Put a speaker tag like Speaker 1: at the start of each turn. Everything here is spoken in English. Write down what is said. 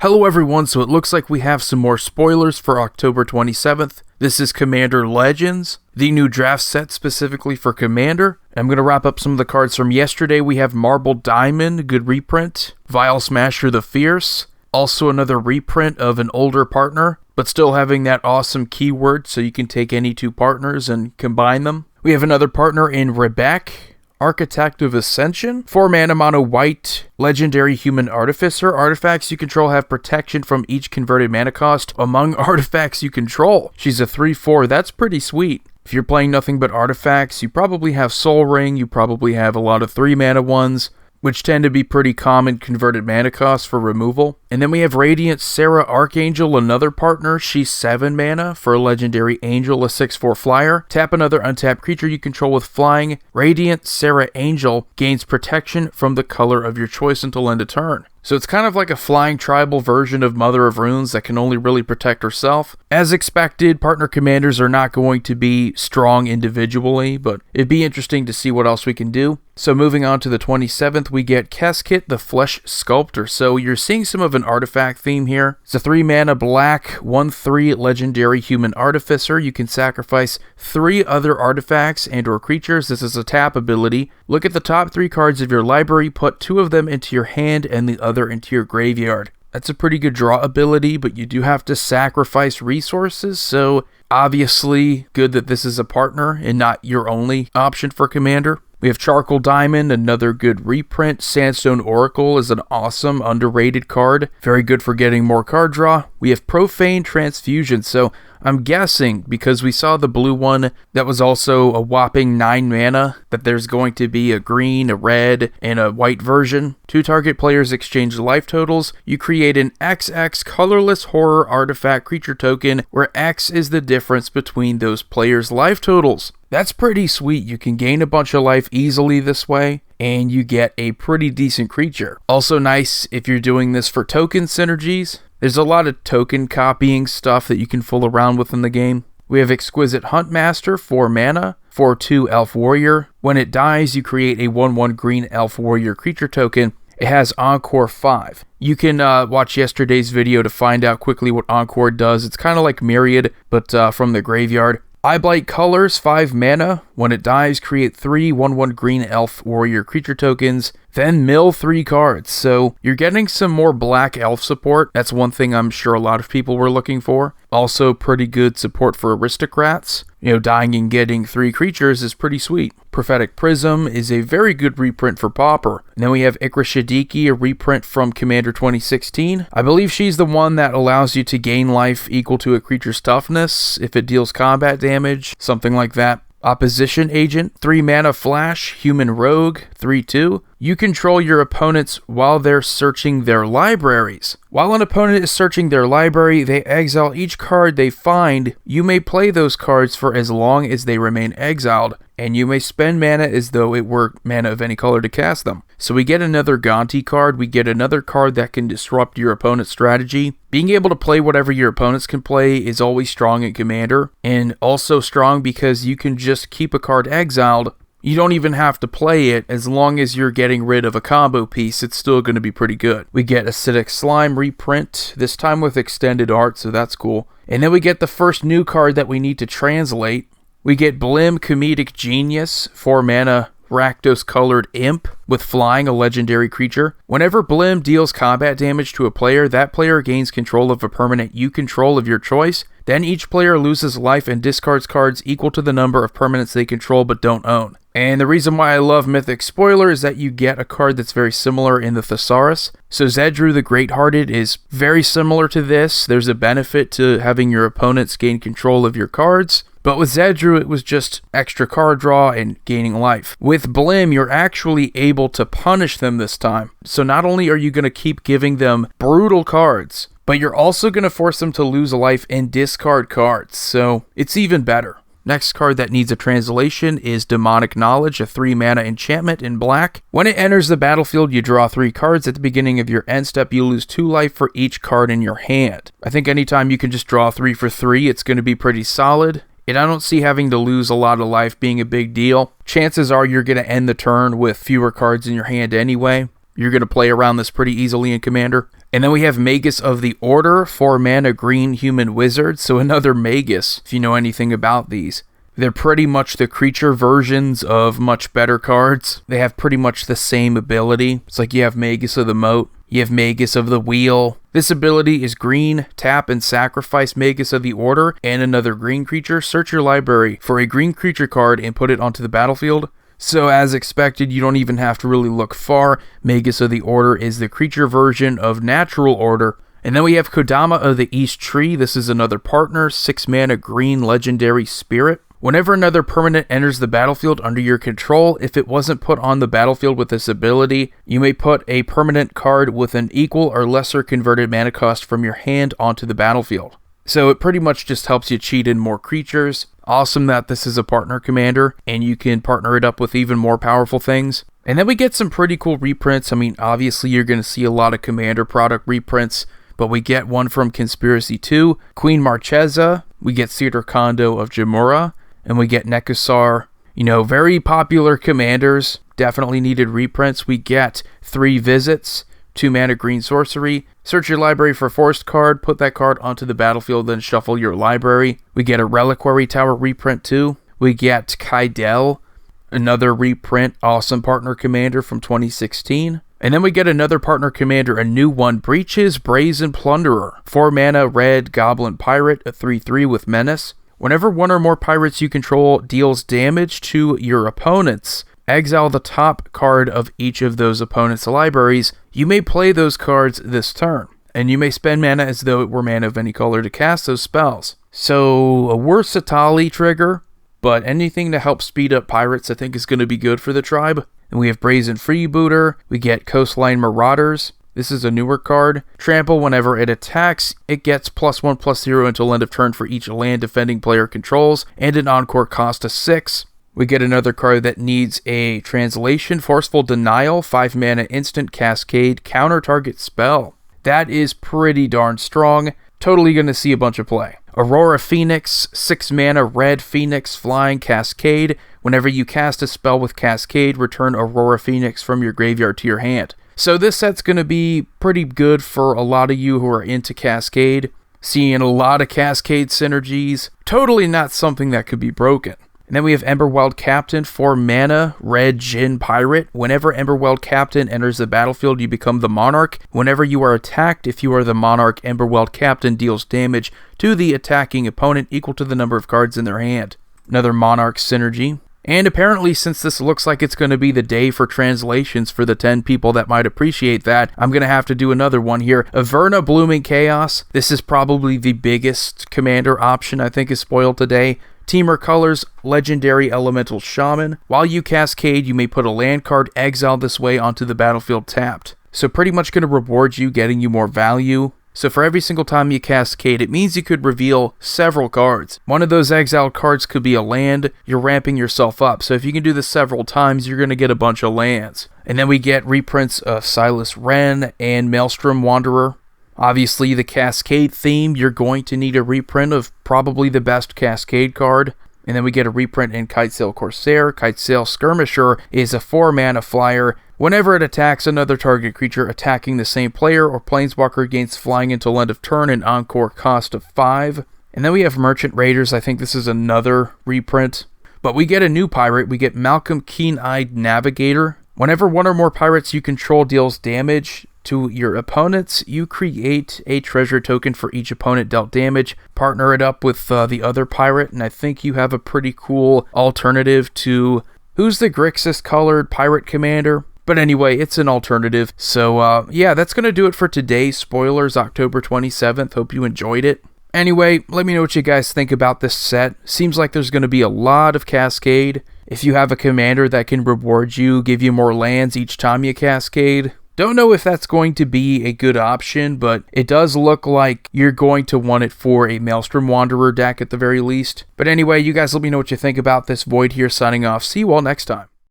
Speaker 1: Hello everyone, so it looks like we have some more spoilers for October 27th. This is Commander Legends, the new draft set specifically for Commander. I'm going to wrap up some of the cards from yesterday. We have Marble Diamond, good reprint. Vial Smasher the Fierce, also another reprint of an older partner, but still having that awesome keyword so you can take any two partners and combine them. We have another partner in Rebecca, Architect of Ascension, 4 mana mono white, legendary human artificer. Artifacts you control have protection from each converted mana cost among artifacts you control. She's a 3/4, that's pretty sweet. If you're playing nothing but artifacts, you probably have Soul Ring, you probably have a lot of 3 mana ones, which tend to be pretty common converted mana costs for removal. And then we have Radiant Sarah Archangel, another partner. She's 7 mana for a legendary angel, a 6/4 flyer. Tap another untapped creature you control with flying. Radiant Sarah Angel gains protection from the color of your choice until end of turn. So it's kind of like a flying tribal version of Mother of Runes that can only really protect herself. As expected, partner commanders are not going to be strong individually, but it'd be interesting to see what else we can do. So moving on to the 27th, we get Keskit, the Flesh Sculptor. So you're seeing some of an artifact theme here. It's a 3 mana black, 1/3 legendary human artificer. You can sacrifice 3 other artifacts and or creatures. This is a tap ability. Look at the top 3 cards of your library, put 2 of them into your hand and the other into your graveyard. That's a pretty good draw ability, but you do have to sacrifice resources, so obviously good that this is a partner and not your only option for Commander. We have Charcoal Diamond, another good reprint. Sandstone Oracle is an awesome, underrated card. Very good for getting more card draw. We have Profane Transfusion, so I'm guessing, because we saw the blue one that was also a whopping 9 mana, that there's going to be a green, a red, and a white version. 2 target players exchange life totals. You create an XX colorless horror artifact creature token, where X is the difference between those players' life totals. That's pretty sweet. You can gain a bunch of life easily this way, and you get a pretty decent creature. Also nice if you're doing this for token synergies. There's a lot of token copying stuff that you can fool around with in the game. We have Exquisite Huntmaster, 4 mana, 4/2 Elf Warrior. When it dies, you create a 1/1 green Elf Warrior creature token. It has Encore 5. You can watch yesterday's video to find out quickly what Encore does. It's kind of like Myriad, but from the graveyard. Eyeblight Colors, 5 mana. When it dies, create 3 1/1 green Elf Warrior creature tokens, then mill 3 cards. So you're getting some more black elf support. That's one thing I'm sure a lot of people were looking for. Also pretty good support for aristocrats. Dying and getting 3 creatures is pretty sweet. Prophetic Prism is a very good reprint for Pauper. And then we have Ikra Shadiki, a reprint from Commander 2016. I believe she's the one that allows you to gain life equal to a creature's toughness if it deals combat damage, something like that. Opposition Agent, 3 mana flash, human rogue, 3/2. You control your opponents while they're searching their libraries. While an opponent is searching their library, they exile each card they find. You may play those cards for as long as they remain exiled, and you may spend mana as though it were mana of any color to cast them. So we get another Gonti card, we get another card that can disrupt your opponent's strategy. Being able to play whatever your opponents can play is always strong in Commander, and also strong because you can just keep a card exiled. You don't even have to play it. As long as you're getting rid of a combo piece, it's still going to be pretty good. We get Acidic Slime reprint, this time with extended art, so that's cool. And then we get the first new card that we need to translate. We get Blim, Comedic Genius, 4 mana, Rakdos colored imp with flying, a legendary creature. Whenever Blim deals combat damage to a player, that player gains control of a permanent you control of your choice. Then each player loses life and discards cards equal to the number of permanents they control but don't own. And the reason why I love Mythic Spoiler is that you get a card that's very similar in the Thesaurus. So Zedru the Great-Hearted is very similar to this. There's a benefit to having your opponents gain control of your cards. But with Zedru, it was just extra card draw and gaining life. With Blim, you're actually able to punish them this time. So not only are you going to keep giving them brutal cards, but you're also going to force them to lose a life and discard cards. So it's even better. Next card that needs a translation is Demonic Knowledge, a 3 mana enchantment in black. When it enters the battlefield, you draw 3 cards. At the beginning of your end step, you lose 2 life for each card in your hand. I think anytime you can just draw 3 for 3, it's going to be pretty solid. And I don't see having to lose a lot of life being a big deal. Chances are you're going to end the turn with fewer cards in your hand anyway. You're going to play around this pretty easily in Commander. And then we have Magus of the Order, 4 mana green human wizard, so another Magus, if you know anything about these. They're pretty much the creature versions of much better cards. They have pretty much the same ability. It's like you have Magus of the Moat, you have Magus of the Wheel. This ability is green, tap and sacrifice Magus of the Order and another green creature. Search your library for a green creature card and put it onto the battlefield. So as expected, you don't even have to really look far. Magus of the Order is the creature version of Natural Order. And then we have Kodama of the East Tree. This is another partner, 6 mana green legendary spirit. Whenever another permanent enters the battlefield under your control, if it wasn't put on the battlefield with this ability, you may put a permanent card with an equal or lesser converted mana cost from your hand onto the battlefield. So it pretty much just helps you cheat in more creatures. Awesome that this is a partner commander, and you can partner it up with even more powerful things. And then we get some pretty cool reprints. I mean, obviously you're going to see a lot of commander product reprints, but we get one from Conspiracy 2, Queen Marchesa, we get Cedar Kondo of Jamura, and we get Nekusar. You know, very popular commanders, definitely needed reprints. We get 3 Visits, 2 mana green sorcery. Search your library for Forced card, put that card onto the battlefield, then shuffle your library. We get a Reliquary Tower reprint too. We get Kaidel, another reprint, awesome partner commander from 2016. And then we get another partner commander, a new one, Breaches Brazen Plunderer. 4 mana red goblin pirate, a 3/3 with menace. Whenever one or more pirates you control deals damage to your opponents, exile the top card of each of those opponents' libraries. You may play those cards this turn, and you may spend mana as though it were mana of any color to cast those spells. So, a Wursatali trigger, but anything to help speed up pirates I think is going to be good for the tribe. And we have Brazen Freebooter, we get Coastline Marauders. This is a newer card. Trample, whenever it attacks, it gets +1/+0 until end of turn for each land defending player controls, and an encore cost of 6. We get another card that needs a translation, Forceful Denial, 5 mana instant cascade, counter target spell. That is pretty darn strong. Totally going to see a bunch of play. Aurora Phoenix, 6 mana red Phoenix flying cascade. Whenever you cast a spell with cascade, return Aurora Phoenix from your graveyard to your hand. So this set's going to be pretty good for a lot of you who are into Cascade. Seeing a lot of Cascade synergies. Totally not something that could be broken. And then we have Emberwilde Captain, 4 mana, red Djinn Pirate. Whenever Emberwilde Captain enters the battlefield, you become the Monarch. Whenever you are attacked, if you are the Monarch, Emberwilde Captain deals damage to the attacking opponent equal to the number of cards in their hand. Another Monarch synergy. And apparently, since this looks like it's going to be the day for translations for the 10 people that might appreciate that, I'm going to have to do another one here. Averna Blooming Chaos. This is probably the biggest commander option I think is spoiled today. Teamer colors, legendary elemental shaman. While you cascade, you may put a land card exiled this way onto the battlefield tapped. So pretty much going to reward you, getting you more value. So for every single time you cascade, it means you could reveal several cards. One of those exiled cards could be a land. You're ramping yourself up. So if you can do this several times, you're going to get a bunch of lands. And then we get reprints of Silas Wren and Maelstrom Wanderer. Obviously, the Cascade theme, you're going to need a reprint of probably the best Cascade card. And then we get a reprint in Kitesail Corsair. Kitesail Skirmisher is a 4 mana flyer. Whenever it attacks another target creature attacking the same player or planeswalker gains flying until end of turn, an encore cost of 5. And then we have Merchant Raiders. I think this is another reprint. But we get a new pirate. We get Malcolm Keen-Eyed Navigator. Whenever one or more pirates you control deals damage to your opponents, you create a treasure token for each opponent dealt damage. Partner it up with the other pirate, and I think you have a pretty cool alternative to... Who's the Grixis colored pirate commander? But anyway, it's an alternative. So, yeah, that's going to do it for today's spoilers, October 27th. Hope you enjoyed it. Anyway, let me know what you guys think about this set. Seems like there's going to be a lot of Cascade. If you have a commander that can reward you, give you more lands each time you Cascade. Don't know if that's going to be a good option, but it does look like you're going to want it for a Maelstrom Wanderer deck at the very least. But anyway, you guys let me know what you think about this. Void here signing off. See you all next time.